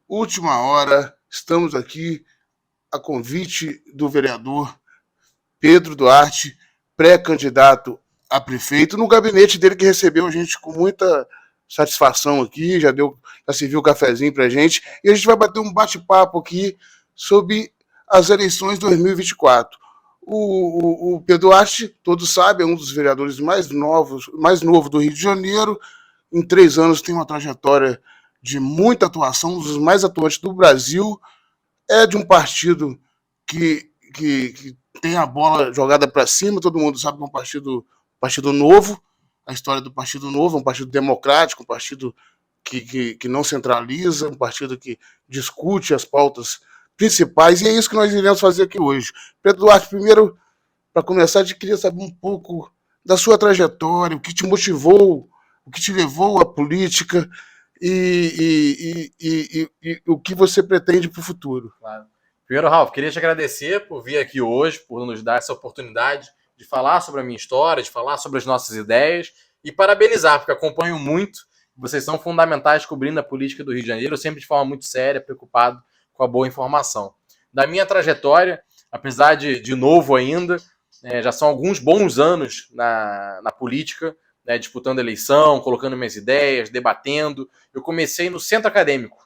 última hora, estamos aqui a convite do vereador Pedro Duarte, pré-candidato a prefeito, no gabinete dele que recebeu a gente com muita satisfação aqui, já serviu o cafezinho pra gente, e a gente vai bater um bate-papo aqui sobre as eleições de 2024. O Pedro Duarte, todos sabem, é um dos vereadores mais novo do Rio de Janeiro. Em 3 anos tem uma trajetória de muita atuação, um dos mais atuantes do Brasil. É de um partido que tem a bola jogada para cima, todo mundo sabe que é um partido novo. A história do Partido Novo é um partido democrático, um partido que não centraliza, um partido que discute as pautas principais, e é isso que nós iremos fazer aqui hoje. Pedro Duarte, primeiro, para começar, eu queria saber um pouco da sua trajetória, o que te motivou, o que te levou à política e o que você pretende para o futuro. Claro. Primeiro, Ralf, queria te agradecer por vir aqui hoje, por nos dar essa oportunidade de falar sobre a minha história, de falar sobre as nossas ideias e parabenizar, porque acompanho muito. Vocês são fundamentais cobrindo a política do Rio de Janeiro, sempre de forma muito séria, preocupado com a boa informação. Da minha trajetória, apesar de novo ainda, já são alguns bons anos na política, disputando eleição, colocando minhas ideias, debatendo. Eu comecei no centro acadêmico.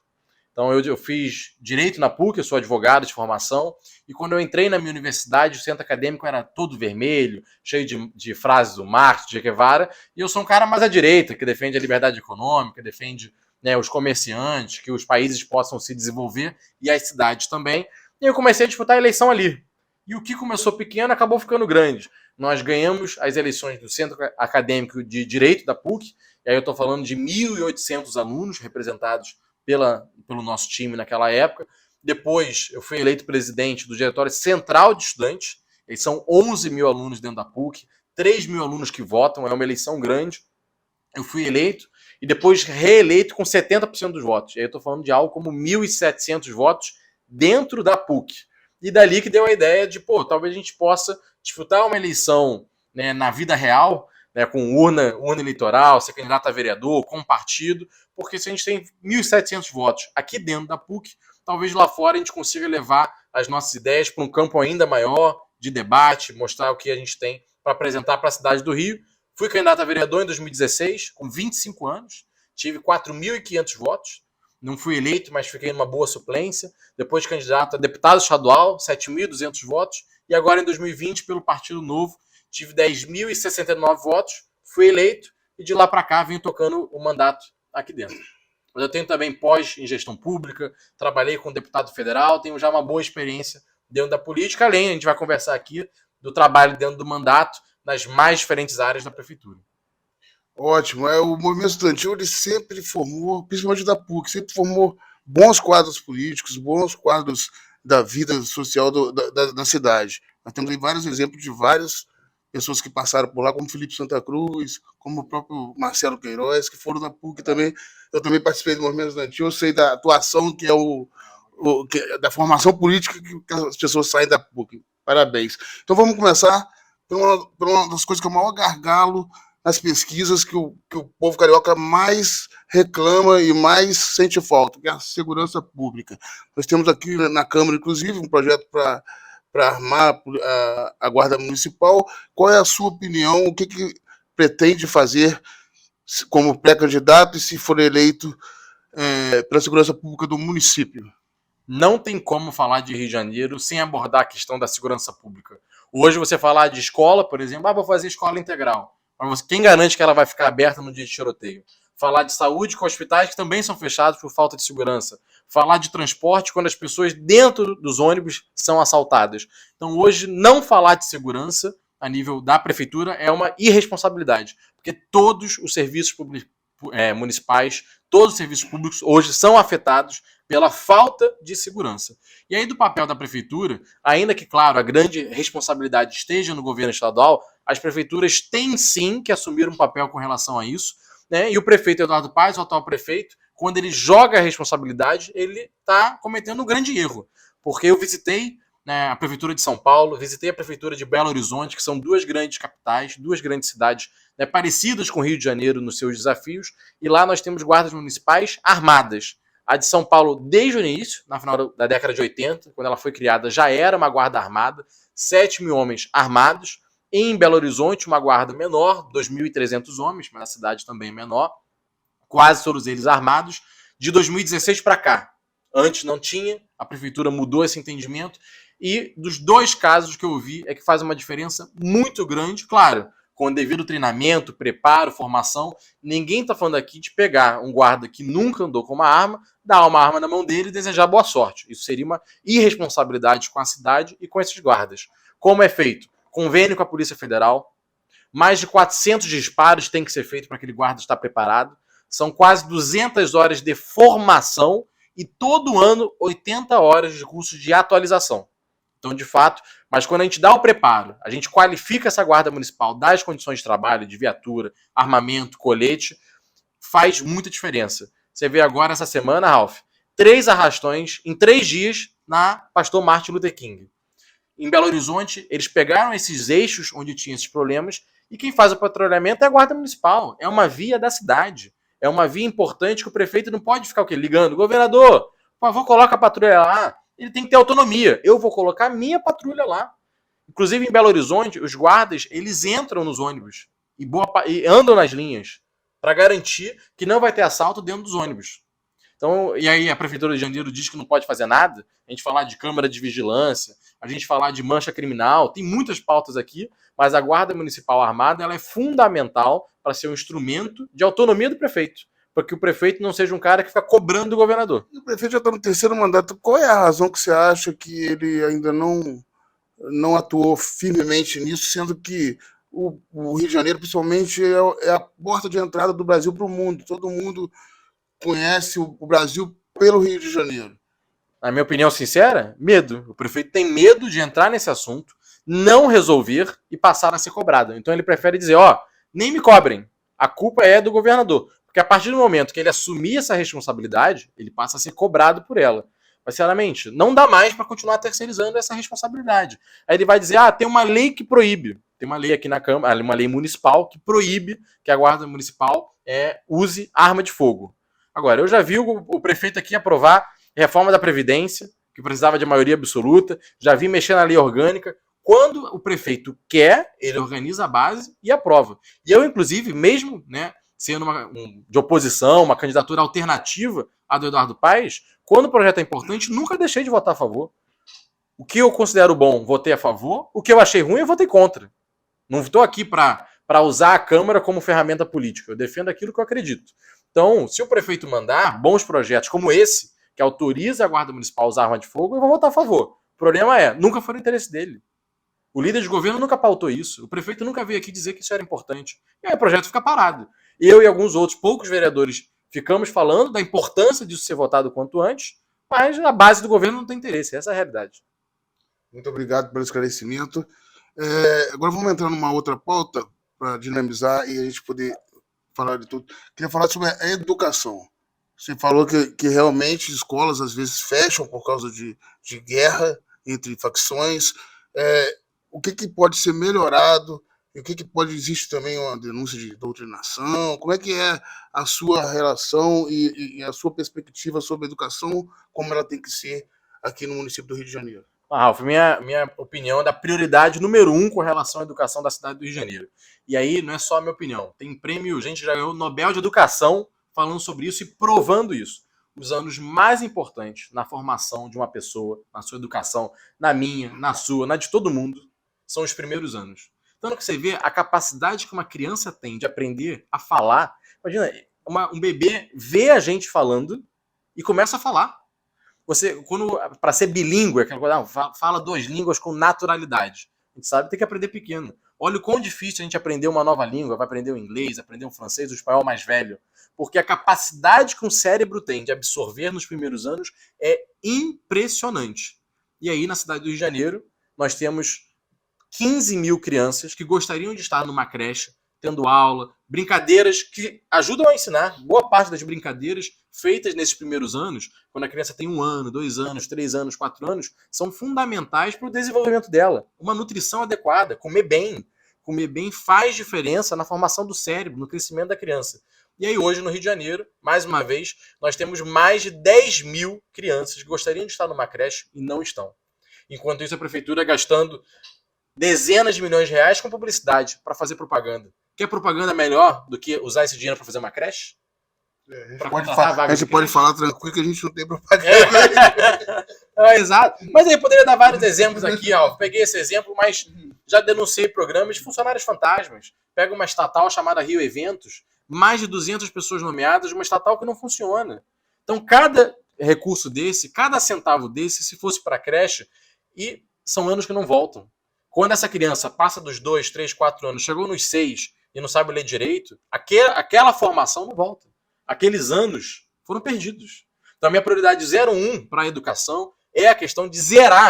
Então eu fiz direito na PUC, eu sou advogado de formação, e quando eu entrei na minha universidade, o centro acadêmico era todo vermelho, cheio de frases do Marx, de Che Guevara, e eu sou um cara mais à direita, que defende a liberdade econômica, defende os comerciantes, que os países possam se desenvolver, e as cidades também. E eu comecei a disputar a eleição ali. E o que começou pequeno acabou ficando grande. Nós ganhamos as eleições do Centro Acadêmico de Direito da PUC, e aí eu estou falando de 1.800 alunos representados pelo nosso time naquela época. Depois eu fui eleito presidente do Diretório Central de Estudantes. Eles são 11 mil alunos dentro da PUC, 3 mil alunos que votam, é uma eleição grande. Eu fui eleito e depois reeleito com 70% dos votos. E aí eu estou falando de algo como 1.700 votos dentro da PUC. E dali que deu a ideia de, talvez a gente possa disputar uma eleição na vida real, com urna eleitoral, ser candidato a vereador, com partido, porque se a gente tem 1.700 votos aqui dentro da PUC, talvez lá fora a gente consiga levar as nossas ideias para um campo ainda maior de debate, mostrar o que a gente tem para apresentar para a cidade do Rio. Fui candidato a vereador em 2016, com 25 anos, tive 4.500 votos, não fui eleito, mas fiquei numa boa suplência. Depois candidato a deputado estadual, 7.200 votos, e agora em 2020, pelo Partido Novo, tive 10.069 votos, fui eleito, e de lá para cá venho tocando o mandato aqui dentro. Mas eu tenho também pós em gestão pública, trabalhei com deputado federal, tenho já uma boa experiência dentro da política, além, a gente vai conversar aqui, do trabalho dentro do mandato, nas mais diferentes áreas da prefeitura. Ótimo. O movimento estudantil ele sempre formou, principalmente da PUC, sempre formou bons quadros políticos, bons quadros da vida social da cidade. Nós temos aí vários exemplos de várias pessoas que passaram por lá, como Felipe Santa Cruz, como o próprio Marcelo Queiroz, que foram da PUC também. Eu também participei do movimento estudantil, eu sei da atuação que é da formação política que as pessoas saem da PUC. Parabéns. Então vamos começar por uma das coisas que é o maior gargalo nas pesquisas que o povo carioca mais reclama e mais sente falta, que é a segurança pública. Nós temos aqui na Câmara, inclusive, um projeto para armar a Guarda Municipal. Qual é a sua opinião? O que pretende fazer como pré-candidato e, se for eleito, pela segurança pública do município? Não tem como falar de Rio de Janeiro sem abordar a questão da segurança pública. Hoje você falar de escola, por exemplo, vou fazer escola integral. Mas quem garante que ela vai ficar aberta no dia de tiroteio? Falar de saúde com hospitais que também são fechados por falta de segurança. Falar de transporte quando as pessoas dentro dos ônibus são assaltadas. Então hoje não falar de segurança a nível da prefeitura é uma irresponsabilidade, porque todos os serviços municipais, todos os serviços públicos hoje são afetados pela falta de segurança. E aí do papel da prefeitura, ainda que, claro, a grande responsabilidade esteja no governo estadual, as prefeituras têm sim que assumir um papel com relação a isso, E o prefeito Eduardo Paes, o atual prefeito, quando ele joga a responsabilidade, ele está cometendo um grande erro. Porque eu visitei a prefeitura de São Paulo, visitei a prefeitura de Belo Horizonte, que são duas grandes capitais, duas grandes cidades parecidas com o Rio de Janeiro nos seus desafios, e lá nós temos guardas municipais armadas A de São Paulo, desde o início, na final da década de 80, quando ela foi criada, já era uma guarda armada, 7 mil homens armados. Em Belo Horizonte, uma guarda menor, 2.300 homens, mas a cidade também é menor, quase todos eles armados, de 2016 para cá. Antes não tinha, a prefeitura mudou esse entendimento, e dos 2 casos que eu vi é que faz uma diferença muito grande, claro, com o devido treinamento, preparo, formação. Ninguém está falando aqui de pegar um guarda que nunca andou com uma arma, dar uma arma na mão dele e desejar boa sorte. Isso seria uma irresponsabilidade com a cidade e com esses guardas. Como é feito? Convênio com a Polícia Federal, mais de 400 disparos tem que ser feito para aquele guarda estar preparado. São quase 200 horas de formação e todo ano 80 horas de curso de atualização. Então, de fato, mas quando a gente dá o preparo, a gente qualifica essa guarda municipal, dá as condições de trabalho, de viatura, armamento, colete, faz muita diferença. Você vê agora, essa semana, Ralf, 3 arrastões em 3 dias na Pastor Martin Luther King. Em Belo Horizonte, eles pegaram esses eixos onde tinha esses problemas e quem faz o patrulhamento é a guarda municipal. É uma via da cidade. É uma via importante que o prefeito não pode ficar o quê? Ligando. Governador, por favor, coloca a patrulha lá. Ele tem que ter autonomia. Eu vou colocar a minha patrulha lá. Inclusive, em Belo Horizonte, os guardas, eles entram nos ônibus e andam nas linhas para garantir que não vai ter assalto dentro dos ônibus. Então, e aí a Prefeitura de Janeiro diz que não pode fazer nada. A gente falar de câmara de vigilância, a gente falar de mancha criminal, tem muitas pautas aqui, mas a Guarda Municipal Armada ela é fundamental para ser um instrumento de autonomia do prefeito, para que o prefeito não seja um cara que fica cobrando do governador. E o prefeito já está no 3º mandato. Qual é a razão que você acha que ele ainda não atuou firmemente nisso, sendo que o Rio de Janeiro, principalmente, é a porta de entrada do Brasil para o mundo? Todo mundo conhece o Brasil pelo Rio de Janeiro. Na minha opinião sincera, medo. O prefeito tem medo de entrar nesse assunto, não resolver e passar a ser cobrado. Então ele prefere dizer, nem me cobrem, a culpa é do governador. Porque a partir do momento que ele assumir essa responsabilidade, ele passa a ser cobrado por ela. Mas, sinceramente, não dá mais para continuar terceirizando essa responsabilidade. Aí ele vai dizer, tem uma lei que proíbe. Tem uma lei aqui na Câmara, uma lei municipal que proíbe que a Guarda Municipal use arma de fogo. Agora, eu já vi o prefeito aqui aprovar reforma da Previdência, que precisava de maioria absoluta, já vi mexer na lei orgânica. Quando o prefeito quer, ele organiza a base e aprova. E eu, inclusive, mesmo sendo de oposição, uma candidatura alternativa à do Eduardo Paes, quando o projeto é importante, nunca deixei de votar a favor. O que eu considero bom, votei a favor. O que eu achei ruim, eu votei contra. Não estou aqui para usar a Câmara como ferramenta política. Eu defendo aquilo que eu acredito. Então, se o prefeito mandar bons projetos como esse, que autoriza a Guarda Municipal a usar arma de fogo, eu vou votar a favor. O problema nunca foi o interesse dele. O líder de governo nunca pautou isso. O prefeito nunca veio aqui dizer que isso era importante. E aí o projeto fica parado. Eu e alguns outros poucos vereadores ficamos falando da importância disso ser votado quanto antes, mas a base do governo não tem interesse. Essa é a realidade. Muito obrigado pelo esclarecimento. Agora vamos entrar numa outra pauta para dinamizar e a gente poder falar de tudo. Queria falar sobre a educação. Você falou que realmente escolas às vezes fecham por causa de guerra entre facções. O que pode ser melhorado? E o que pode existir também uma denúncia de doutrinação? Como é que é a sua relação e a sua perspectiva sobre a educação, como ela tem que ser aqui no município do Rio de Janeiro? Ralf, minha opinião é da prioridade número 1 com relação à educação da cidade do Rio de Janeiro. E aí não é só a minha opinião. Tem prêmio, gente já ganhou Nobel de Educação falando sobre isso e provando isso. Os anos mais importantes na formação de uma pessoa, na sua educação, na minha, na sua, na de todo mundo, são os primeiros anos. Então, que você vê a capacidade que uma criança tem de aprender a falar. Imagina, um bebê vê a gente falando e começa a falar. Você, para ser bilíngue, aquela coisa, fala 2 línguas com naturalidade. A gente sabe que tem que aprender pequeno. Olha o quão difícil a gente aprender uma nova língua, vai aprender o inglês, aprender o francês, o espanhol mais velho. Porque a capacidade que um cérebro tem de absorver nos primeiros anos é impressionante. E aí, na cidade do Rio de Janeiro, nós temos 15 mil crianças que gostariam de estar numa creche, tendo aula, brincadeiras que ajudam a ensinar. Boa parte das brincadeiras feitas nesses primeiros anos, quando a criança tem 1 ano, 2 anos, 3 anos, 4 anos, são fundamentais para o desenvolvimento dela. Uma nutrição adequada, comer bem. Comer bem faz diferença na formação do cérebro, no crescimento da criança. E aí hoje no Rio de Janeiro, mais uma vez, nós temos mais de 10 mil crianças que gostariam de estar numa creche e não estão. Enquanto isso, a prefeitura gastando dezenas de milhões de reais com publicidade para fazer propaganda. Quer propaganda melhor do que usar esse dinheiro para fazer uma creche? A gente pode falar tranquilo que a gente não tem propaganda. Exato. Mas aí poderia dar vários exemplos aqui, ó. Peguei esse exemplo, mas já denunciei programas de funcionários fantasmas. Pega uma estatal chamada Rio Eventos, mais de 200 pessoas nomeadas, uma estatal que não funciona. Então, cada recurso desse, cada centavo desse, se fosse para a creche, e são anos que não voltam. Quando essa criança passa dos 2, 3, 4 anos, chegou nos 6 e não sabe ler direito, aquela formação não volta. Aqueles anos foram perdidos. Então, a minha prioridade 01 para a educação é a questão de zerar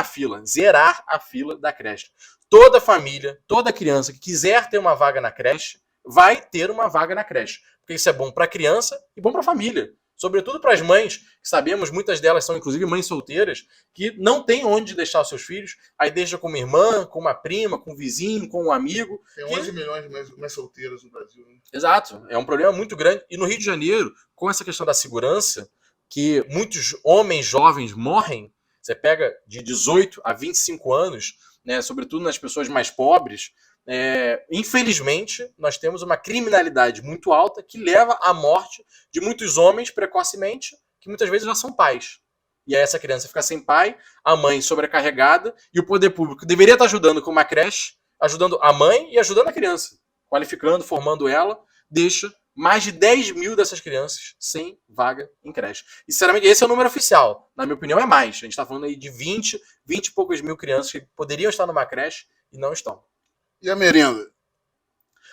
a fila da creche. Toda família, toda criança que quiser ter uma vaga na creche, vai ter uma vaga na creche. Porque isso é bom para a criança e bom para a família. Sobretudo para as mães, que sabemos, muitas delas são inclusive mães solteiras, que não têm onde deixar os seus filhos, aí deixa com uma irmã, com uma prima, com um vizinho, com um amigo. Tem 11 milhões de mães solteiras no Brasil. Né? Exato, é um problema muito grande. E no Rio de Janeiro, com essa questão da segurança, que muitos homens jovens morrem, você pega de 18 a 25 anos, né, sobretudo nas pessoas mais pobres, infelizmente, nós temos uma criminalidade muito alta que leva à morte de muitos homens precocemente, que muitas vezes já são pais. E aí essa criança fica sem pai, a mãe sobrecarregada, e o poder público deveria estar ajudando com uma creche, ajudando a mãe e ajudando a criança, qualificando, formando ela, deixa mais de 10 mil dessas crianças sem vaga em creche. E, sinceramente, esse é o número oficial. Na minha opinião, é mais. A gente está falando aí de 20 e poucos mil crianças que poderiam estar numa creche e não estão. E a merenda?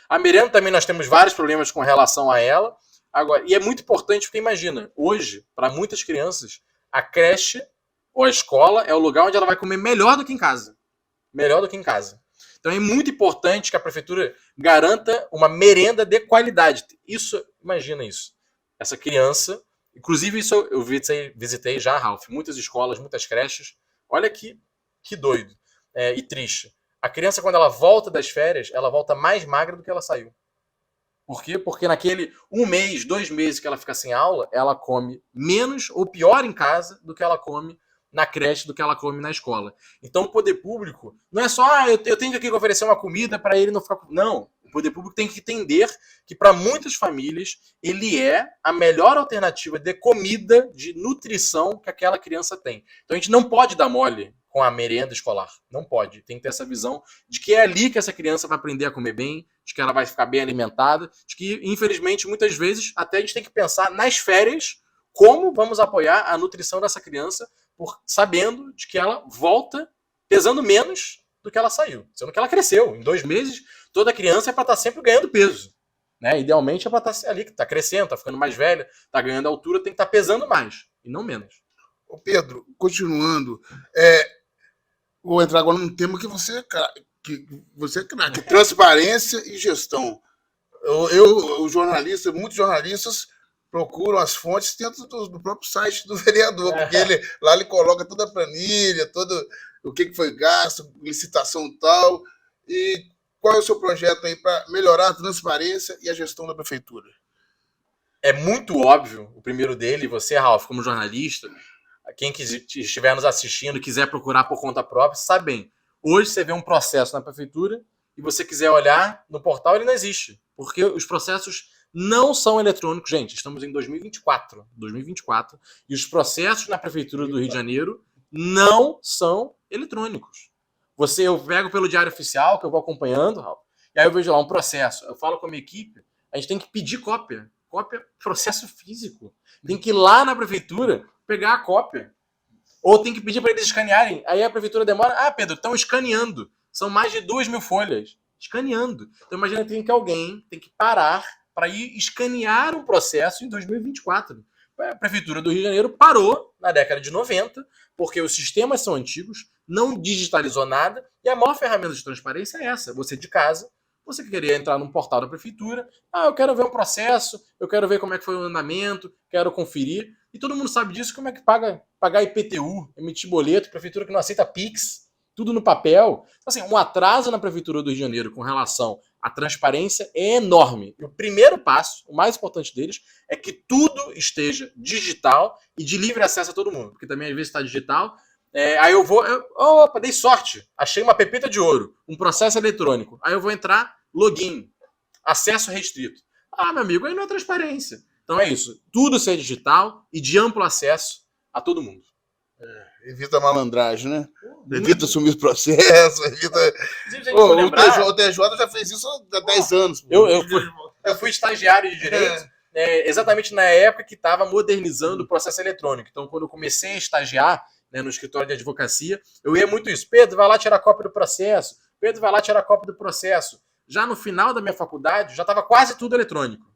A merenda também nós temos vários problemas com relação a ela. Agora, e é muito importante porque imagina, hoje, para muitas crianças, a creche ou a escola é o lugar onde ela vai comer melhor do que em casa. Melhor do que em casa. Então é muito importante que a prefeitura garanta uma merenda de qualidade. Isso, imagina isso. Essa criança, inclusive isso eu visitei já, Ralf, muitas escolas, muitas creches. Olha que doido e triste. A criança, quando ela volta das férias, ela volta mais magra do que ela saiu. Por quê? Porque naquele 1 mês, 2 meses que ela fica sem aula, ela come menos ou pior em casa do que ela come na creche, do que ela come na escola. Então o poder público não é só, eu tenho que oferecer uma comida para ele não ficar... Não, o poder público tem que entender que para muitas famílias ele é a melhor alternativa de comida, de nutrição que aquela criança tem. Então a gente não pode dar mole com a merenda escolar. Não pode. Tem que ter essa visão de que é ali que essa criança vai aprender a comer bem, de que ela vai ficar bem alimentada, de que, infelizmente, muitas vezes, até a gente tem que pensar nas férias como vamos apoiar a nutrição dessa criança, sabendo de que ela volta pesando menos do que ela saiu. Sendo que ela cresceu. Em 2 meses, toda criança é para estar sempre ganhando peso. Né? Idealmente é para estar ali, que está crescendo, está ficando mais velha, está ganhando altura, tem que estar pesando mais, e não menos. Ô Pedro, continuando, vou entrar agora num tema que você é craque, transparência e gestão. Os jornalistas, muitos jornalistas procuram as fontes dentro do próprio site do vereador, porque lá ele coloca toda a planilha, todo o que foi gasto, licitação tal. E qual é o seu projeto aí para melhorar a transparência e a gestão da prefeitura? É muito óbvio, o primeiro dele, você, Ralf, como jornalista, quem estiver nos assistindo, quiser procurar por conta própria, sabe bem. Hoje você vê um processo na prefeitura e você quiser olhar no portal, ele não existe. Porque os processos não são eletrônicos. Gente, estamos em 2024, e os processos na prefeitura do Rio de Janeiro não são eletrônicos. Eu pego pelo Diário Oficial, que eu vou acompanhando, Ralf, e aí eu vejo lá um processo. Eu falo com a minha equipe, a gente tem que pedir cópia. Cópia, processo físico. Tem que ir lá na prefeitura pegar a cópia. Ou tem que pedir para eles escanearem. Aí a prefeitura demora. Ah, Pedro, estão escaneando. São mais de 2.000 folhas. Escaneando. Então imagina que alguém tem que parar para ir escanear um processo em 2024. A prefeitura do Rio de Janeiro parou na década de 90, porque os sistemas são antigos, não digitalizou nada, e a maior ferramenta de transparência é essa. Você de casa, você queria entrar num portal da prefeitura, eu quero ver um processo, eu quero ver como é que foi o andamento, quero conferir. E todo mundo sabe disso, como é que pagar IPTU, emitir boleto, prefeitura que não aceita Pix, tudo no papel. Então, assim, um atraso na prefeitura do Rio de Janeiro com relação A transparência é enorme. E o primeiro passo, o mais importante deles, é que tudo esteja digital e de livre acesso a todo mundo. Porque também, às vezes, está digital. Aí eu vou... Opa, dei sorte. Achei uma pepita de ouro. Um processo eletrônico. Aí eu vou entrar, login. Acesso restrito. Ah, meu amigo, aí não é transparência. Então é isso. Tudo ser digital e de amplo acesso a todo mundo. Evita a malandragem, né? Evita assumir os processos, evita... O TJ já fez isso há 10 anos. Eu fui estagiário de direito exatamente na época que estava modernizando o processo eletrônico. Então, quando eu comecei a estagiar no escritório de advocacia, eu ia muito isso. Pedro, vai lá tirar cópia do processo. Pedro, vai lá tirar cópia do processo. Já no final da minha faculdade, já estava quase tudo eletrônico.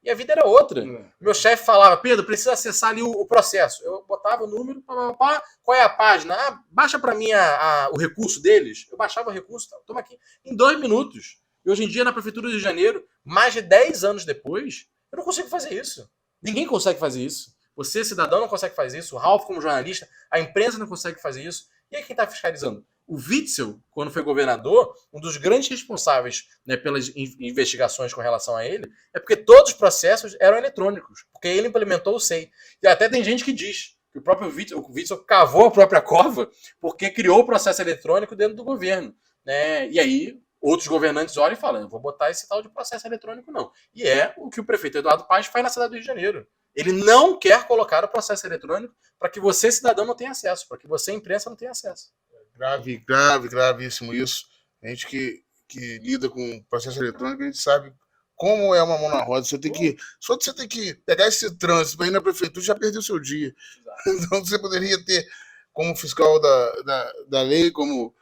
E a vida era outra. Meu chefe falava, Pedro, precisa acessar ali o processo. Eu botava o número, qual é a página? Ah, baixa para mim o recurso deles. Eu baixava o recurso, toma aqui, em 2 minutos. E hoje em dia, na Prefeitura do Rio de Janeiro, mais de 10 anos depois, eu não consigo fazer isso. Ninguém consegue fazer isso. Você, cidadão, não consegue fazer isso. O Ralf, como jornalista, a imprensa não consegue fazer isso. E aí quem está fiscalizando? O Witzel, quando foi governador, um dos grandes responsáveis pelas investigações com relação a ele, é porque todos os processos eram eletrônicos, porque ele implementou o SEI. E até tem gente que diz que o próprio Witzel cavou a própria cova porque criou o processo eletrônico dentro do governo. E aí outros governantes olham e falam, eu vou botar esse tal de processo eletrônico não. E é o que o prefeito Eduardo Paes faz na cidade do Rio de Janeiro. Ele não quer colocar o processo eletrônico para que você, cidadão, não tenha acesso, para que você, imprensa, não tenha acesso. Gravíssimo isso. A gente que lida com processo eletrônico, a gente sabe como é uma mão na roda. Só de você ter que pegar esse trânsito para ir na prefeitura, já perdeu o seu dia. Exato. Então você poderia ter, como fiscal da lei, como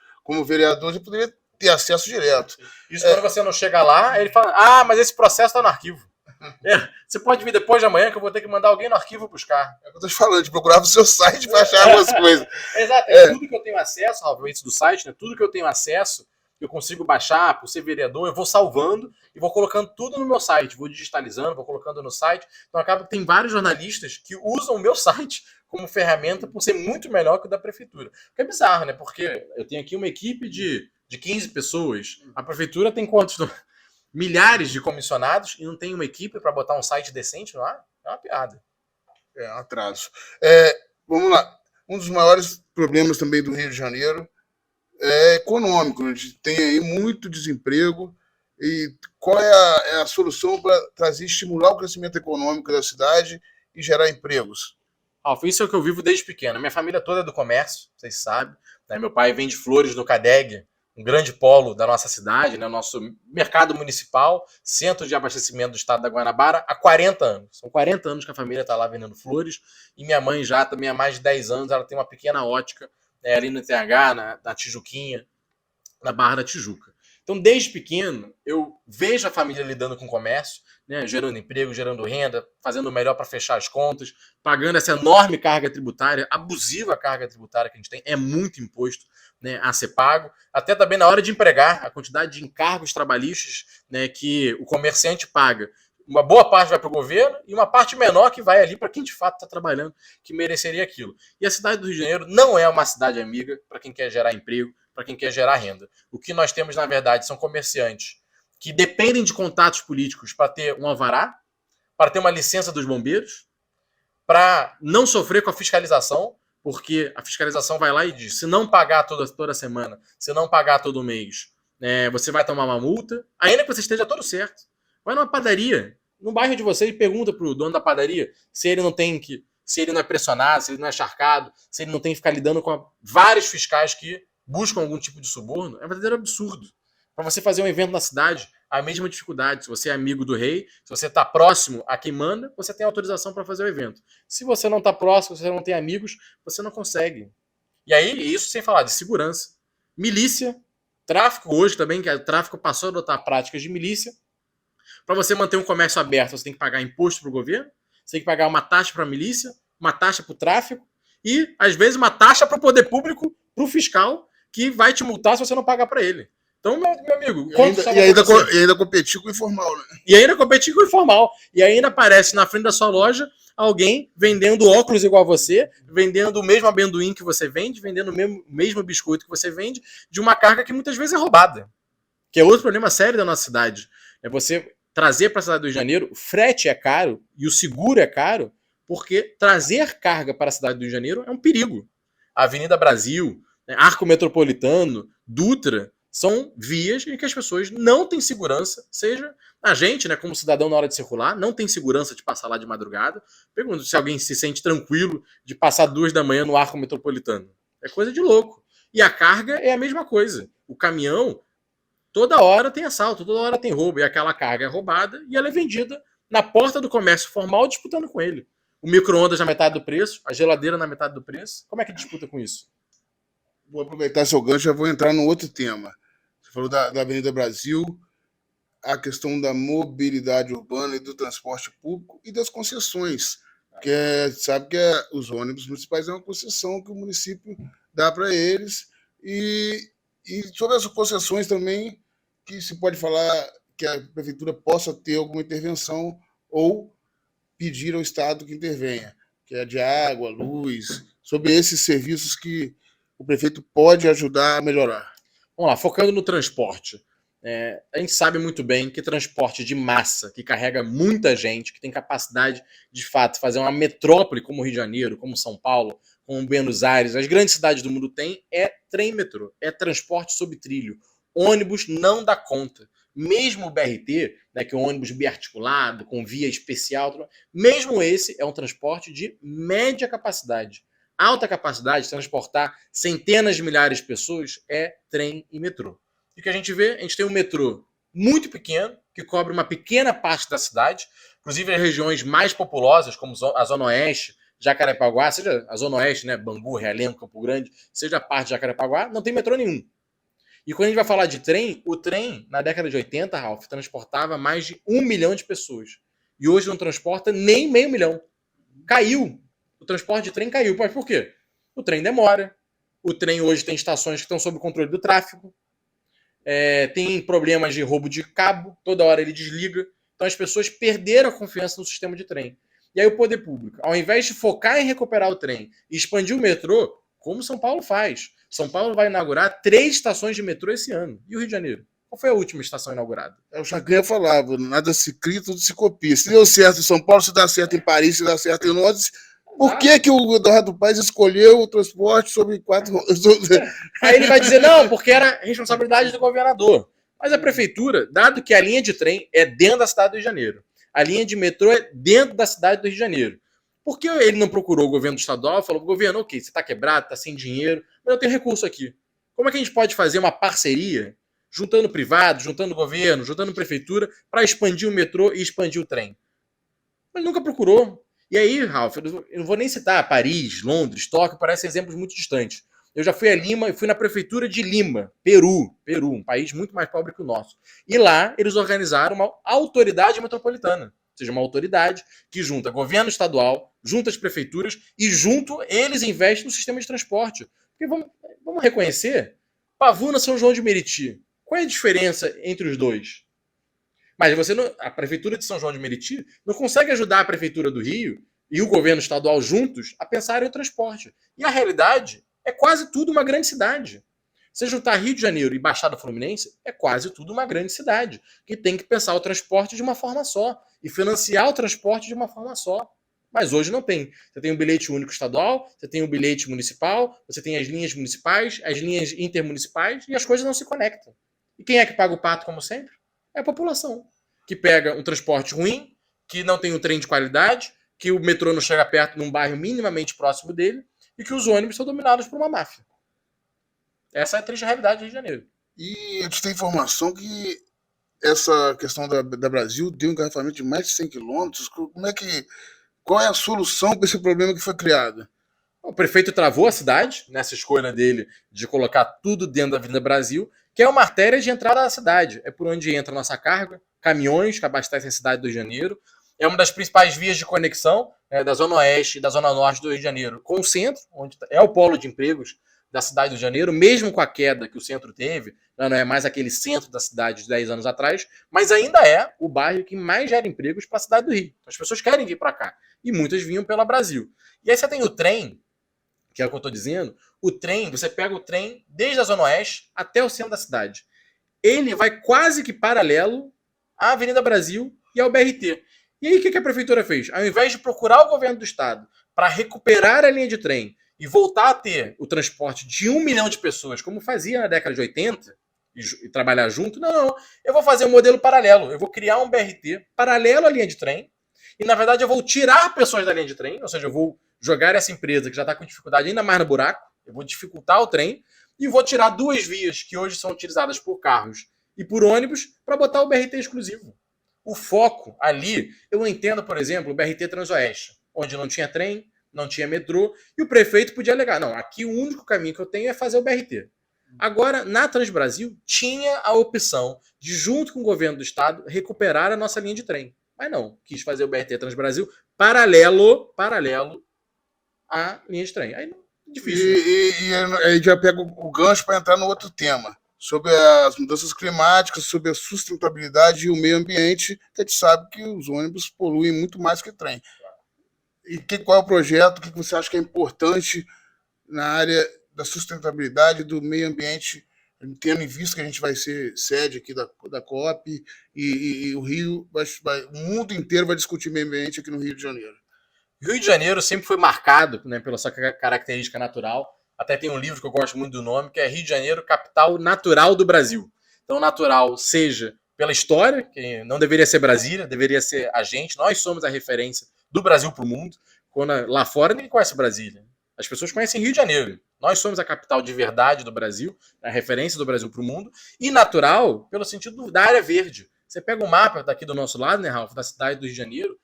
vereador, você poderia ter acesso direto. Isso quando você não chega lá, ele fala, mas esse processo está no arquivo. Você pode vir depois de amanhã que eu vou ter que mandar alguém no arquivo buscar. É o que eu tô te falando, de procurar no seu site para achar algumas coisas. Exato, tudo que eu tenho acesso, obviamente do site, tudo que eu tenho acesso, eu consigo baixar, por ser vereador, eu vou salvando e vou colocando tudo no meu site, vou digitalizando, vou colocando no site. Então acaba que tem vários jornalistas que usam o meu site como ferramenta por ser muito melhor que o da prefeitura. O que é bizarro, né? Porque eu tenho aqui uma equipe de 15 pessoas, a prefeitura tem quantos? Milhares de comissionados e não tem uma equipe para botar um site decente no ar? É uma piada. É um atraso. Vamos lá. Um dos maiores problemas também do Rio de Janeiro é econômico. A gente tem aí muito desemprego. E qual é a solução para estimular o crescimento econômico da cidade e gerar empregos? Isso é o que eu vivo desde pequeno. Minha família toda é do comércio, vocês sabem. Meu pai vende flores no CADEG, um grande polo da nossa cidade, nosso mercado municipal, centro de abastecimento do estado da Guanabara, há 40 anos. São 40 anos que a família está lá vendendo flores. E minha mãe já também há mais de 10 anos, ela tem uma pequena ótica ali no TH, na Tijuquinha, na Barra da Tijuca. Então, desde pequeno, eu vejo a família lidando com o comércio, gerando emprego, gerando renda, fazendo o melhor para fechar as contas, pagando essa enorme carga tributária, abusiva carga tributária que a gente tem, é muito imposto a ser pago. Até também na hora de empregar, a quantidade de encargos trabalhistas que o comerciante paga. Uma boa parte vai para o governo e uma parte menor que vai ali para quem de fato está trabalhando, que mereceria aquilo. E a cidade do Rio de Janeiro não é uma cidade amiga para quem quer gerar emprego, para quem quer gerar renda. O que nós temos, na verdade, são comerciantes que dependem de contatos políticos para ter um alvará, para ter uma licença dos bombeiros, para não sofrer com a fiscalização, porque a fiscalização vai lá e diz, se não pagar toda semana, se não pagar todo mês, você vai tomar uma multa, ainda que você esteja todo certo. Vai numa padaria, no bairro de você, e pergunta pro dono da padaria se ele não é pressionado, se ele não é charcado, se ele não tem que ficar lidando com vários fiscais que buscam algum tipo de suborno. É um verdadeiro absurdo. Para você fazer um evento na cidade, a mesma dificuldade. Se você é amigo do rei, se você está próximo a quem manda, você tem autorização para fazer o evento. Se você não está próximo, se você não tem amigos, você não consegue. E aí, isso sem falar de segurança. Milícia, tráfico hoje também, que o tráfico passou a adotar práticas de milícia. Para você manter um comércio aberto, você tem que pagar imposto para o governo, você tem que pagar uma taxa para a milícia, uma taxa para o tráfico e, às vezes, uma taxa para o poder público, para o fiscal, que vai te multar se você não pagar para ele. Então, meu amigo... E ainda competir com o informal, né? E ainda competir com o informal. E ainda aparece na frente da sua loja alguém vendendo óculos igual a você, vendendo o mesmo amendoim que você vende, vendendo o mesmo biscoito que você vende, de uma carga que muitas vezes é roubada. que é outro problema sério da nossa cidade. É você trazer para a cidade do Rio de Janeiro, frete é caro e o seguro é caro, porque trazer carga para a cidade do Rio de Janeiro é um perigo. A Avenida Brasil, né, Arco Metropolitano, Dutra, são vias em que as pessoas não têm segurança, seja a gente, né, como cidadão na hora de circular, não tem segurança de passar lá de madrugada. Pergunto se alguém se sente tranquilo de passar 2 da manhã no Arco Metropolitano. É coisa de louco. E a carga é a mesma coisa. O caminhão, toda hora tem assalto, toda hora tem roubo. E aquela carga é roubada e ela é vendida na porta do comércio formal disputando com ele. O micro-ondas na metade do preço, a geladeira na metade do preço. Como é que disputa com isso? Vou aproveitar seu gancho, já vou entrar no outro tema. Você falou da Avenida Brasil, a questão da mobilidade urbana e do transporte público e das concessões, que sabe que os ônibus municipais é uma concessão que o município dá para eles, e sobre as concessões também, que se pode falar que a prefeitura possa ter alguma intervenção ou pedir ao Estado que intervenha, que é de água, luz, sobre esses serviços que o prefeito pode ajudar a melhorar. Vamos lá, focando no transporte. A gente sabe muito bem que transporte de massa, que carrega muita gente, que tem capacidade de fato fazer uma metrópole como o Rio de Janeiro, como São Paulo, como Buenos Aires, as grandes cidades do mundo têm, é trem e metrô, é transporte sob trilho. Ônibus não dá conta. Mesmo o BRT, né, que é um ônibus biarticulado, com via especial, mesmo esse é um transporte de média capacidade. Alta capacidade, transportar centenas de milhares de pessoas, é trem e metrô. E o que a gente vê? A gente tem um metrô muito pequeno, que cobre uma pequena parte da cidade, inclusive as regiões mais populosas, como a Zona Oeste, Jacarepaguá, seja a Zona Oeste, né, Bangu, Realengo, Campo Grande, seja a parte de Jacarepaguá, não tem metrô nenhum. E quando a gente vai falar de trem, o trem, na década de 80, Ralf, transportava mais de 1 milhão de pessoas. E hoje não transporta nem meio milhão. Caiu. O transporte de trem caiu. Mas por quê? O trem demora. O trem hoje tem estações que estão sob o controle do tráfego. Tem problemas de roubo de cabo. Toda hora ele desliga. Então as pessoas perderam a confiança no sistema de trem. E aí o poder público, ao invés de focar em recuperar o trem e expandir o metrô, como São Paulo faz. São Paulo vai inaugurar 3 estações de metrô esse ano. E o Rio de Janeiro? Qual foi a última estação inaugurada? O Chacrinha falava, nada se cria, tudo se copia. Se deu certo em São Paulo, se dá certo em Paris, se dá certo em Londres, por que o Eduardo Paes escolheu o transporte sobre 4... Aí ele vai dizer, não, porque era responsabilidade do governador. Mas a prefeitura, dado que a linha de trem é dentro da cidade do Rio de Janeiro, a linha de metrô é dentro da cidade do Rio de Janeiro, por que ele não procurou o governo estadual e falou, governo, ok, você está quebrado, está sem dinheiro, mas eu tenho recurso aqui. Como é que a gente pode fazer uma parceria, juntando privado, juntando governo, juntando prefeitura, para expandir o metrô e expandir o trem? Ele nunca procurou. E aí, Ralf, eu não vou nem citar Paris, Londres, Tóquio, parecem exemplos muito distantes. Eu já fui a Lima e fui na prefeitura de Lima, Peru, um país muito mais pobre que o nosso. E lá eles organizaram uma autoridade metropolitana, ou seja, uma autoridade que junta governo estadual, junta as prefeituras e junto eles investem no sistema de transporte. Porque vamos reconhecer, Pavuna, São João de Meriti, qual é a diferença entre os dois? Mas a prefeitura de São João de Meriti não consegue ajudar a prefeitura do Rio e o governo estadual juntos a pensarem o transporte. E a realidade é quase tudo uma grande cidade. Se juntar Rio de Janeiro e Baixada Fluminense, é quase tudo uma grande cidade, que tem que pensar o transporte de uma forma só e financiar o transporte de uma forma só. Mas hoje não tem. Você tem o bilhete único estadual, você tem o bilhete municipal, você tem as linhas municipais, as linhas intermunicipais e as coisas não se conectam. E quem é que paga o pato, como sempre? É a população, que pega um transporte ruim, que não tem um trem de qualidade, que o metrô não chega perto num bairro minimamente próximo dele e que os ônibus são dominados por uma máfia. Essa é a triste realidade do Rio de Janeiro. E a gente tem informação que essa questão da Brasil deu um engarrafamento de mais de 100 quilômetros. Qual é a solução para esse problema que foi criado? O prefeito travou a cidade nessa escolha dele de colocar tudo dentro da Avenida Brasil, que é uma artéria de entrada da cidade. É por onde entra a nossa carga, caminhões que abastecem a cidade do Rio de Janeiro. É uma das principais vias de conexão da Zona Oeste e da Zona Norte do Rio de Janeiro com o centro, onde é o polo de empregos da cidade do Rio de Janeiro, mesmo com a queda que o centro teve, não é mais aquele centro da cidade de 10 anos atrás, mas ainda é o bairro que mais gera empregos para a cidade do Rio. As pessoas querem vir para cá. E muitas vinham pela Brasil. E aí você tem o trem, que é o que eu estou dizendo, o trem, você pega o trem desde a Zona Oeste até o centro da cidade. ele vai quase que paralelo à Avenida Brasil e ao BRT. E aí o que a prefeitura fez? Ao invés de procurar o governo do estado para recuperar a linha de trem e voltar a ter o transporte de 1 milhão de pessoas, como fazia na década de 80, e trabalhar junto, não, eu vou fazer um modelo paralelo. Eu vou criar um BRT paralelo à linha de trem e, na verdade, eu vou tirar pessoas da linha de trem, ou seja, eu vou jogar essa empresa que já está com dificuldade ainda mais no buraco, eu vou dificultar o trem e vou tirar 2 vias que hoje são utilizadas por carros e por ônibus para botar o BRT exclusivo. O foco ali, eu entendo, por exemplo, o BRT Transoeste, onde não tinha trem, não tinha metrô, e o prefeito podia alegar, não, aqui o único caminho que eu tenho é fazer o BRT. Agora, na Transbrasil, tinha a opção de, junto com o governo do estado, recuperar a nossa linha de trem. Mas não, quis fazer o BRT Transbrasil paralelo à linha de trem. Aí, difícil. E aí já pega o gancho para entrar no outro tema, sobre as mudanças climáticas, sobre a sustentabilidade e o meio ambiente, que a gente sabe que os ônibus poluem muito mais que trem. E qual é o projeto, o que você acha que é importante na área da sustentabilidade do meio ambiente, tendo em vista que a gente vai ser sede aqui da COP e o Rio, o mundo inteiro vai discutir meio ambiente aqui no Rio de Janeiro. Rio de Janeiro sempre foi marcado, né, pela sua característica natural. Até tem um livro que eu gosto muito do nome, que é Rio de Janeiro, capital natural do Brasil. Então, natural seja pela história, que não deveria ser Brasília, deveria ser a gente. Nós somos a referência do Brasil para o mundo. Quando lá fora ninguém conhece Brasília. As pessoas conhecem Rio de Janeiro. Nós somos a capital de verdade do Brasil, a referência do Brasil para o mundo. E natural, pelo sentido da área verde. Você pega o mapa daqui do nosso lado, né, Ralf, da cidade do Rio de Janeiro,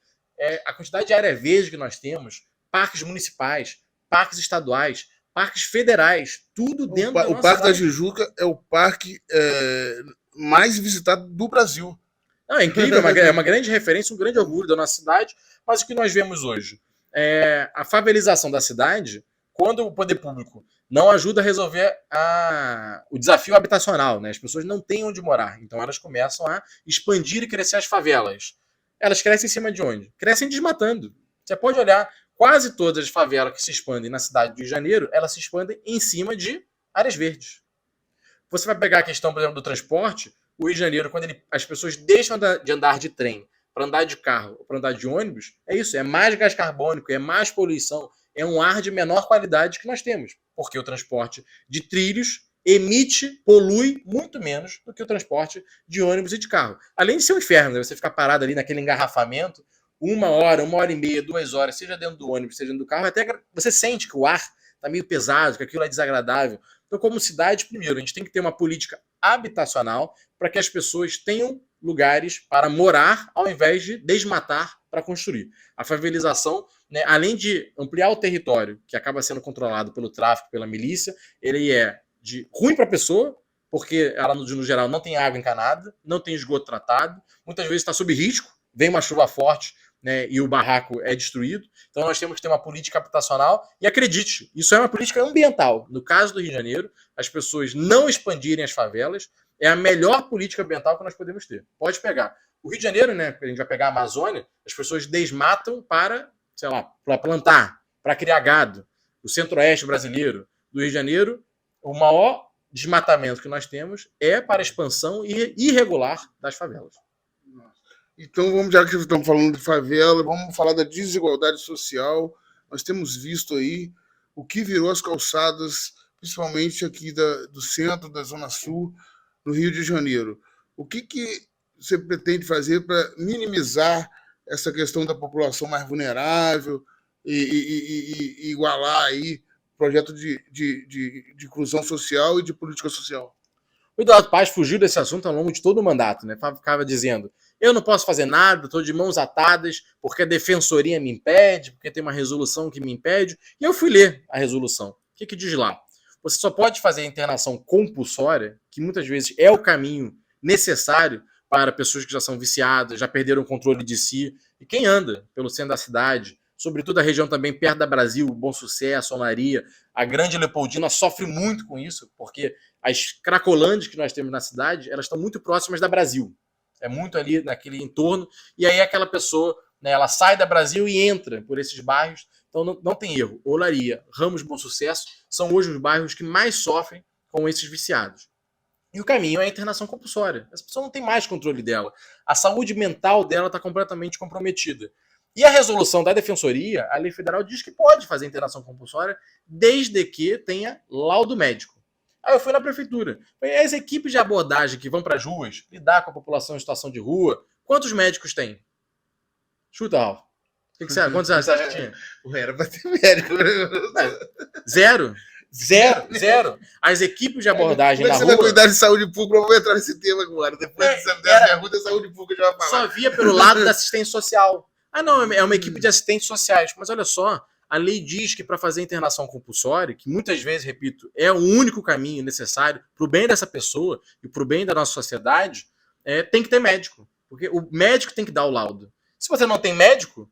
a quantidade de área verde que nós temos, parques municipais, parques estaduais, parques federais, tudo dentro da nossa O Parque cidade. da Tijuca é o parque mais visitado do Brasil. Não, é incrível, é uma grande referência, um grande orgulho da nossa cidade, mas o que nós vemos hoje é a favelização da cidade, quando o poder público não ajuda a resolver o desafio habitacional, né? As pessoas não têm onde morar, então elas começam a expandir e crescer as favelas. Elas crescem em cima de onde? Crescem desmatando. Você pode olhar, quase todas as favelas que se expandem na cidade do Rio de Janeiro, elas se expandem em cima de áreas verdes. Você vai pegar a questão, por exemplo, do transporte, o Rio de Janeiro, quando as pessoas deixam de andar de trem para andar de carro ou para andar de ônibus, é isso, é mais gás carbônico, é mais poluição, é um ar de menor qualidade que nós temos, porque o transporte de trilhos polui muito menos do que o transporte de ônibus e de carro. Além de ser um inferno, né? Você ficar parado ali naquele engarrafamento, 1 hora e meia, 2 horas, seja dentro do ônibus, seja dentro do carro, até você sente que o ar está meio pesado, que aquilo é desagradável. Então, como cidade, primeiro, a gente tem que ter uma política habitacional para que as pessoas tenham lugares para morar ao invés de desmatar para construir. A favelização, né, além de ampliar o território, que acaba sendo controlado pelo tráfico, pela milícia, ele é ruim para a pessoa, porque ela, no geral, não tem água encanada, não tem esgoto tratado, muitas vezes está sob risco, vem uma chuva forte, né, e o barraco é destruído. Então nós temos que ter uma política habitacional e acredite, isso é uma política ambiental. No caso do Rio de Janeiro, as pessoas não expandirem as favelas é a melhor política ambiental que nós podemos ter. Pode pegar. O Rio de Janeiro, né, a gente vai pegar a Amazônia, as pessoas desmatam para, sei lá, para plantar, para criar gado. O centro-oeste brasileiro do Rio de Janeiro, o maior desmatamento que nós temos é para a expansão irregular das favelas. Então, já que estamos falando de favela, vamos falar da desigualdade social. Nós temos visto aí o que virou as calçadas, principalmente aqui do centro, da Zona Sul, no Rio de Janeiro. O que você pretende fazer para minimizar essa questão da população mais vulnerável e igualar aí o projeto de inclusão social e de política social? O Eduardo Paes fugiu desse assunto ao longo de todo o mandato, né? Ficava dizendo: eu não posso fazer nada, estou de mãos atadas, porque a defensoria me impede, porque tem uma resolução que me impede. E eu fui ler a resolução. O que diz lá? Você só pode fazer a internação compulsória, que muitas vezes é o caminho necessário para pessoas que já são viciadas, já perderam o controle de si. E quem anda pelo centro da cidade, sobretudo a região também perto da Brasil, Bom Sucesso, Olaria, a Grande Leopoldina sofre muito com isso, porque as cracolândias que nós temos na cidade, elas estão muito próximas da Brasil. É muito ali naquele entorno, e aí aquela pessoa, né, ela sai da Brasil e entra por esses bairros, então não tem erro. Olaria, Ramos, Bom Sucesso são hoje os bairros que mais sofrem com esses viciados. E o caminho é a internação compulsória. Essa pessoa não tem mais controle dela. A saúde mental dela está completamente comprometida. E a resolução da Defensoria, a lei federal diz que pode fazer internação compulsória desde que tenha laudo médico. Aí eu fui na prefeitura. As equipes de abordagem que vão para as ruas, lidar com a população em situação de rua, quantos médicos tem? Chuta, Ralf. Quantos anos você acha que tinha? Era pra ter médico. Zero. Zero. As equipes de abordagem na rua... Como é que você vai cuidar de saúde pública? Vamos entrar nesse tema agora. Depois dessa pergunta, saúde pública já vai falar. Só via pelo lado da assistência social. Ah, não, é uma equipe de assistentes sociais. Mas olha só, a lei diz que para fazer internação compulsória, que muitas vezes, repito, é o único caminho necessário para o bem dessa pessoa e para o bem da nossa sociedade, tem que ter médico. Porque o médico tem que dar o laudo. Se você não tem médico,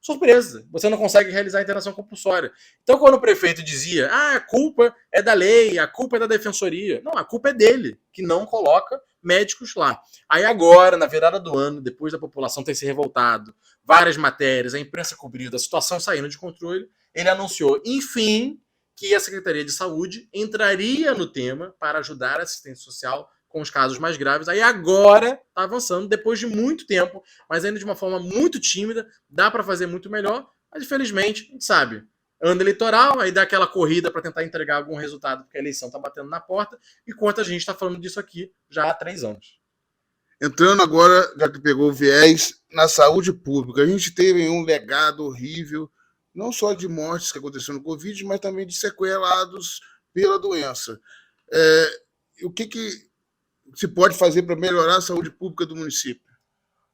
surpresa, você não consegue realizar a internação compulsória. Então, quando o prefeito dizia, a culpa é da lei, a culpa é da defensoria. Não, a culpa é dele, que não coloca médicos lá. Aí agora, na virada do ano, depois da população ter se revoltado, várias matérias, a imprensa cobriu, a situação saindo de controle, ele anunciou, enfim, que a Secretaria de Saúde entraria no tema para ajudar a assistência social com os casos mais graves. Aí agora está avançando, depois de muito tempo, mas ainda de uma forma muito tímida, dá para fazer muito melhor, mas infelizmente, a gente sabe, ano eleitoral, aí dá aquela corrida para tentar entregar algum resultado, porque a eleição está batendo na porta, enquanto a gente está falando disso aqui já há 3 anos. Entrando agora, já que pegou o viés, na saúde pública, a gente teve um legado horrível, não só de mortes que aconteceram no Covid, mas também de sequelados pela doença. O que se pode fazer para melhorar a saúde pública do município?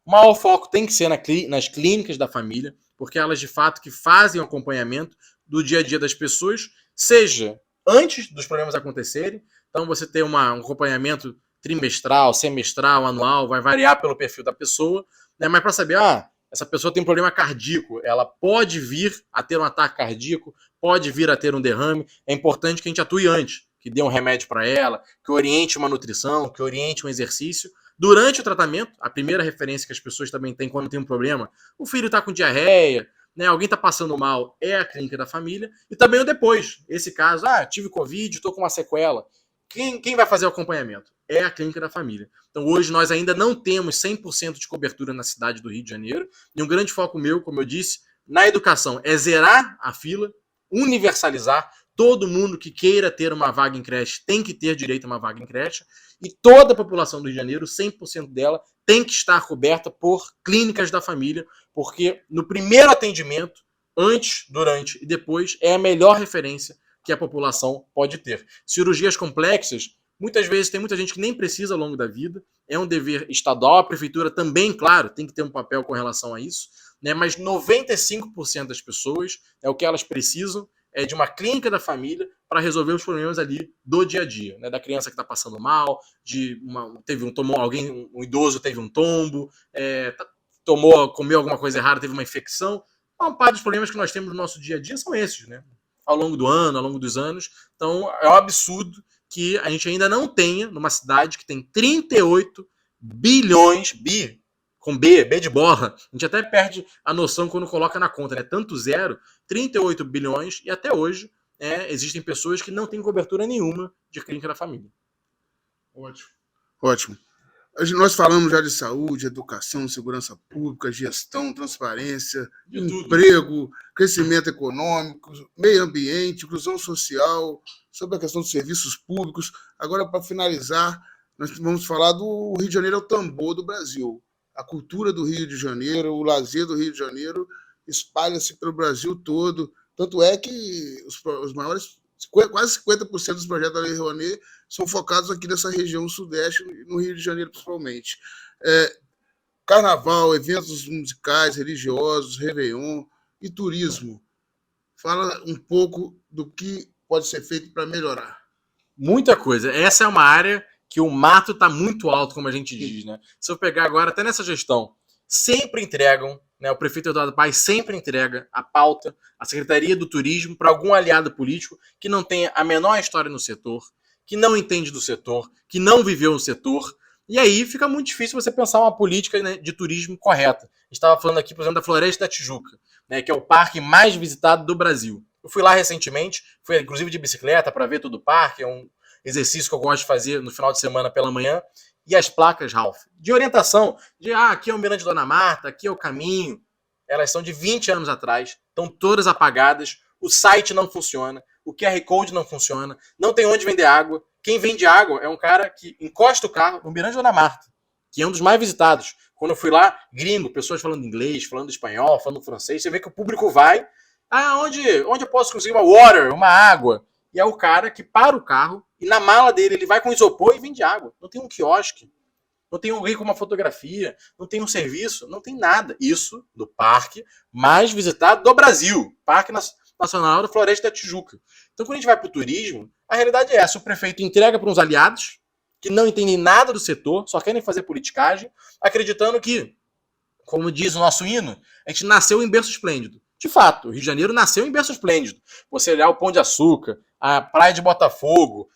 O maior foco tem que ser nas clínicas da família, porque elas de fato que fazem o acompanhamento do dia a dia das pessoas, seja antes dos problemas acontecerem, então você tem um acompanhamento trimestral, semestral, anual, vai variar pelo perfil da pessoa, né? Mas para saber, essa pessoa tem um problema cardíaco, ela pode vir a ter um ataque cardíaco, pode vir a ter um derrame, é importante que a gente atue antes, que dê um remédio para ela, que oriente uma nutrição, que oriente um exercício. Durante o tratamento, a primeira referência que as pessoas também têm quando tem um problema, o filho está com diarreia, né, alguém está passando mal, é a clínica da família. E também o depois. Esse caso, tive Covid, estou com uma sequela. Quem vai fazer o acompanhamento? É a clínica da família. Então hoje nós ainda não temos 100% de cobertura na cidade do Rio de Janeiro. E um grande foco meu, como eu disse, na educação é zerar a fila, universalizar. Todo mundo que queira ter uma vaga em creche tem que ter direito a uma vaga em creche. E toda a população do Rio de Janeiro, 100% dela, tem que estar coberta por clínicas da família, porque no primeiro atendimento, antes, durante e depois, é a melhor referência que a população pode ter. Cirurgias complexas, muitas vezes tem muita gente que nem precisa ao longo da vida, é um dever estadual, a prefeitura também, claro, tem que ter um papel com relação a isso, né? Mas 95% das pessoas é o que elas precisam, de uma clínica da família para resolver os problemas ali do dia a dia, né? Da criança que está passando mal, um idoso teve um tombo, comeu alguma coisa errada, teve uma infecção. Uma parte dos problemas que nós temos no nosso dia a dia são esses, né? Ao longo do ano, ao longo dos anos. Então é um absurdo que a gente ainda não tenha numa cidade que tem 38 bilhões, com B de bola, a gente até perde a noção quando coloca na conta, né? Tanto zero, 38 bilhões, e até hoje existem pessoas que não têm cobertura nenhuma de clínica da família. Ótimo. Nós falamos já de saúde, educação, segurança pública, gestão, transparência, emprego, crescimento econômico, meio ambiente, inclusão social, sobre a questão dos serviços públicos. Agora, para finalizar, nós vamos falar do Rio de Janeiro é o tambor do Brasil. A cultura do Rio de Janeiro, o lazer do Rio de Janeiro espalha-se pelo Brasil todo. Tanto é que os maiores, quase 50% dos projetos da Lei Rouanet são focados aqui nessa região sudeste, no Rio de Janeiro principalmente. Carnaval, eventos musicais, religiosos, Réveillon e turismo. Fala um pouco do que pode ser feito para melhorar. Muita coisa. Essa é uma área que o mato está muito alto, como a gente diz, né? Se eu pegar agora, até nessa gestão, sempre entregam, né? O prefeito Eduardo Paes sempre entrega a pauta, a Secretaria do Turismo, para algum aliado político que não tenha a menor história no setor, que não entende do setor, que não viveu no setor, e aí fica muito difícil você pensar uma política, né, de turismo correta. A gente estava falando aqui, por exemplo, da Floresta da Tijuca, né, que é o parque mais visitado do Brasil. Eu fui lá recentemente, fui inclusive de bicicleta para ver todo o parque, exercício que eu gosto de fazer no final de semana pela manhã. E as placas, Ralph, de orientação, de aqui é o Mirante Dona Marta, aqui é o caminho, elas são de 20 anos atrás, estão todas apagadas, o site não funciona, o QR Code não funciona, não tem onde vender água. Quem vende água é um cara que encosta o carro no Mirante Dona Marta, que é um dos mais visitados. Quando eu fui lá, gringo, pessoas falando inglês, falando espanhol, falando francês, você vê que o público vai, onde eu posso conseguir uma water, uma água? E é o cara que para o carro e na mala dele ele vai com isopor e vende água. Não tem um quiosque, não tem alguém com uma fotografia, não tem um serviço, não tem nada. Isso do parque mais visitado do Brasil, Parque Nacional da Floresta da Tijuca. Então, quando a gente vai para o turismo, a realidade é essa: o prefeito entrega para uns aliados que não entendem nada do setor, só querem fazer politicagem, acreditando que, como diz o nosso hino, a gente nasceu em berço esplêndido. De fato, o Rio de Janeiro nasceu em berço esplêndido. Você olhar o Pão de Açúcar, a Praia de Botafogo,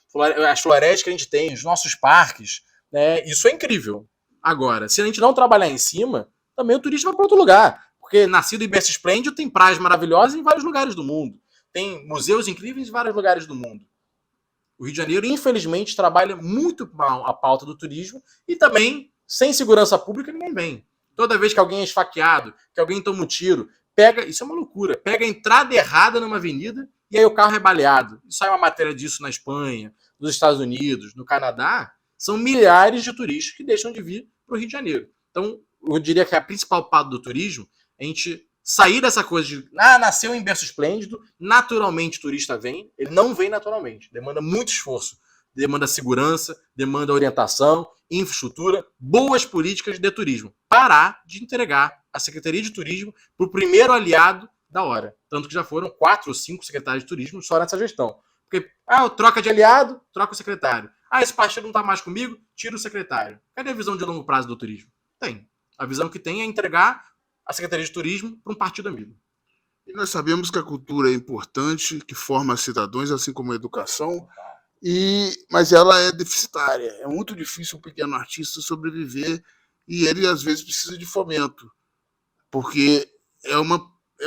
as florestas que a gente tem, os nossos parques, né, isso é incrível. Agora, se a gente não trabalhar em cima, também o turista vai para outro lugar. Porque nascido em berço esplêndido tem praias maravilhosas em vários lugares do mundo. Tem museus incríveis em vários lugares do mundo. O Rio de Janeiro, infelizmente, trabalha muito mal a pauta do turismo e também, sem segurança pública, ninguém vem. Toda vez que alguém é esfaqueado, que alguém toma um tiro, isso é uma loucura, pega a entrada errada numa avenida e aí o carro é baleado. E sai uma matéria disso na Espanha, nos Estados Unidos, no Canadá. São milhares de turistas que deixam de vir para o Rio de Janeiro. Então, eu diria que a principal pauta do turismo é a gente sair dessa coisa de nasceu em berço esplêndido, naturalmente o turista vem. Ele não vem naturalmente, demanda muito esforço, demanda segurança, demanda orientação, infraestrutura, boas políticas de turismo. Parar de entregar a Secretaria de Turismo para o primeiro aliado da hora. Tanto que já foram 4 ou 5 secretários de turismo só nessa gestão. Porque, troca de aliado, troca o secretário. Esse partido não está mais comigo, tira o secretário. Cadê a visão de longo prazo do turismo? Tem. A visão que tem é entregar a Secretaria de Turismo para um partido amigo. E nós sabemos que a cultura é importante, que forma cidadãos, assim como a educação, mas ela é deficitária. É muito difícil um pequeno artista sobreviver e ele, às vezes, precisa de fomento, porque é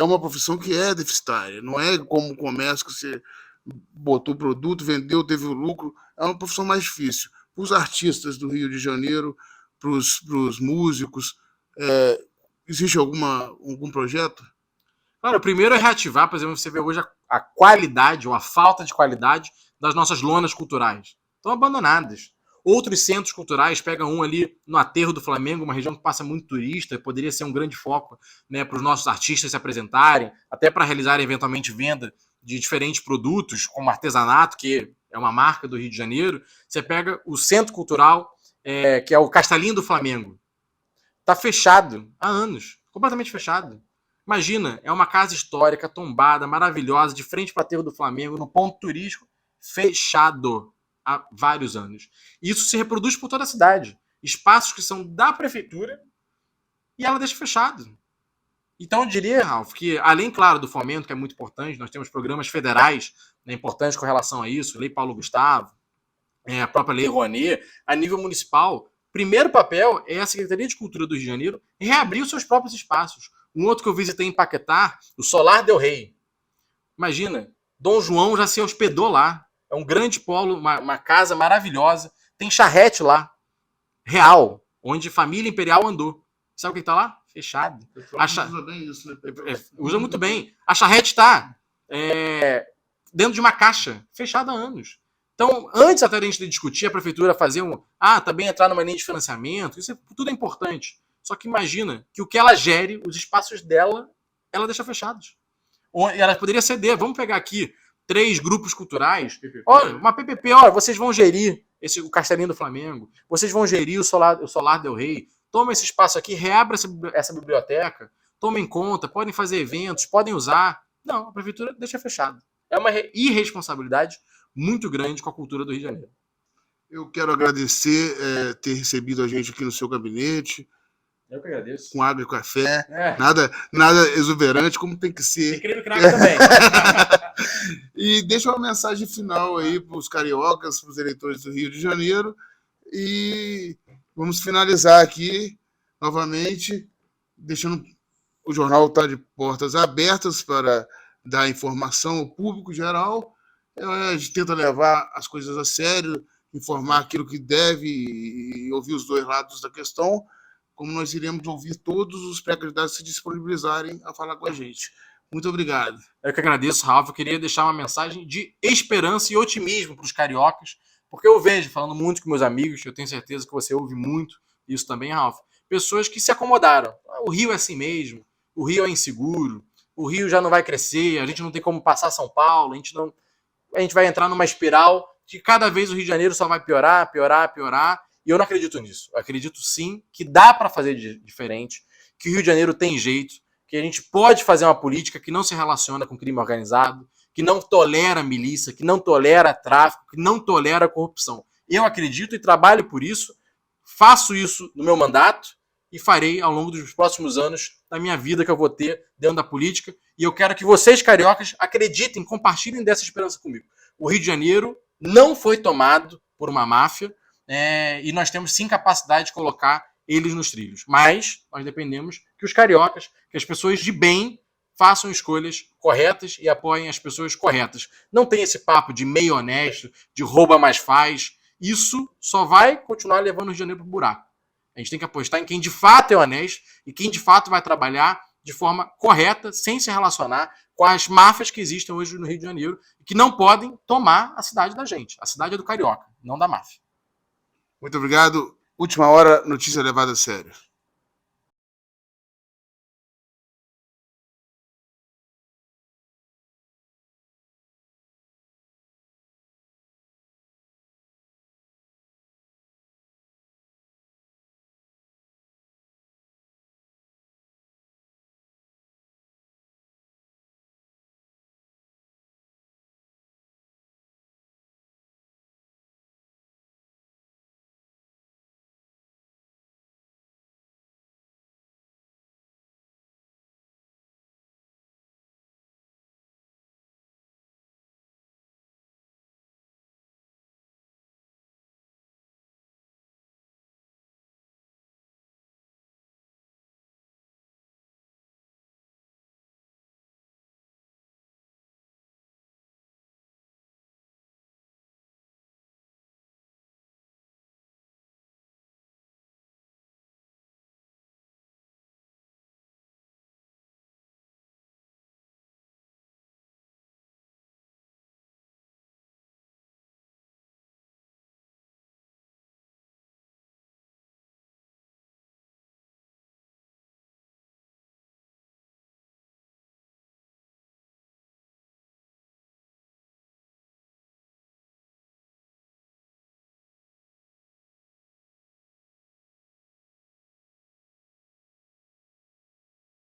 uma profissão que é deficitária. Não é como o comércio que você botou o produto, vendeu, teve o lucro. É uma profissão mais difícil. Para os artistas do Rio de Janeiro, para os músicos, existe algum projeto? Claro, o primeiro é reativar, por exemplo, você vê hoje a qualidade ou a falta de qualidade das nossas lonas culturais. Estão abandonadas. Outros centros culturais, pega um ali no Aterro do Flamengo, uma região que passa muito turista, poderia ser um grande foco, né, para os nossos artistas se apresentarem, até para realizarem eventualmente venda de diferentes produtos, como artesanato, que é uma marca do Rio de Janeiro. Você pega o Centro Cultural, que é o Castelinho do Flamengo. Está fechado há anos, completamente fechado. Imagina, é uma casa histórica, tombada, maravilhosa, de frente para o Aterro do Flamengo, no ponto turístico, fechado há vários anos. Isso se reproduz por toda a cidade. Espaços que são da prefeitura e ela deixa fechado. Então eu diria, Ralf, que além, claro, do fomento, que é muito importante, nós temos programas federais, né, importantes com relação a isso, Lei Paulo Gustavo, a própria Lei Rouanet, a nível municipal. Primeiro papel é a Secretaria de Cultura do Rio de Janeiro reabrir os seus próprios espaços. Um outro que eu visitei em Paquetá, o Solar del Rey. Imagina, Dom João já se hospedou lá. É um grande polo, uma casa maravilhosa. Tem charrete lá, real, onde família imperial andou. Sabe o que está lá? Fechado. Usa bem isso, né? Usa muito bem. A charrete está dentro de uma caixa, fechada há anos. Então, antes até de a gente discutir, a prefeitura fazer também entrar numa linha de financiamento, isso tudo é importante. Só que imagina que o que ela gere, os espaços dela, ela deixa fechados. Ou ela poderia ceder. Vamos pegar aqui 3 grupos culturais. Olha, uma PPP, vocês vão gerir o Castelinho do Flamengo, vocês vão gerir o Solar del Rey. Toma esse espaço aqui, reabra essa biblioteca, tomem conta, podem fazer eventos, podem usar. Não, a prefeitura deixa fechado. É uma irresponsabilidade muito grande com a cultura do Rio de Janeiro. Eu quero agradecer ter recebido a gente aqui no seu gabinete. Eu que agradeço. Com água e café. Nada exuberante, como tem que ser. Incrível que nada também. E deixa uma mensagem final aí para os cariocas, para os eleitores do Rio de Janeiro. E vamos finalizar aqui, novamente, deixando o jornal estar de portas abertas para dar informação ao público geral. A gente tenta levar as coisas a sério, informar aquilo que deve e ouvir os dois lados da questão, como nós iremos ouvir todos os pré-candidatos se disponibilizarem a falar com a gente. Muito obrigado. Eu que agradeço, Ralf. Eu queria deixar uma mensagem de esperança e otimismo para os cariocas, porque eu vejo, falando muito com meus amigos, eu tenho certeza que você ouve muito isso também, Ralf, pessoas que se acomodaram. O Rio é assim mesmo, o Rio é inseguro, o Rio já não vai crescer, a gente não tem como passar São Paulo, a gente vai entrar numa espiral que cada vez o Rio de Janeiro só vai piorar, piorar, piorar. E eu não acredito nisso. Eu acredito sim que dá para fazer diferente, que o Rio de Janeiro tem jeito, que a gente pode fazer uma política que não se relaciona com crime organizado, que não tolera milícia, que não tolera tráfico, que não tolera corrupção. Eu acredito e trabalho por isso, faço isso no meu mandato e farei ao longo dos próximos anos da minha vida que eu vou ter dentro da política. E eu quero que vocês, cariocas, acreditem, compartilhem dessa esperança comigo. O Rio de Janeiro não foi tomado por uma máfia, e nós temos sim capacidade de colocar eles nos trilhos. Mas nós dependemos que os cariocas, que as pessoas de bem, façam escolhas corretas e apoiem as pessoas corretas. Não tem esse papo de meio honesto, de rouba mais faz. Isso só vai continuar levando o Rio de Janeiro para o buraco. A gente tem que apostar em quem de fato é honesto e quem de fato vai trabalhar de forma correta, sem se relacionar com as máfias que existem hoje no Rio de Janeiro e que não podem tomar a cidade da gente. A cidade é do carioca, não da máfia. Muito obrigado. Última hora, notícia levada a sério.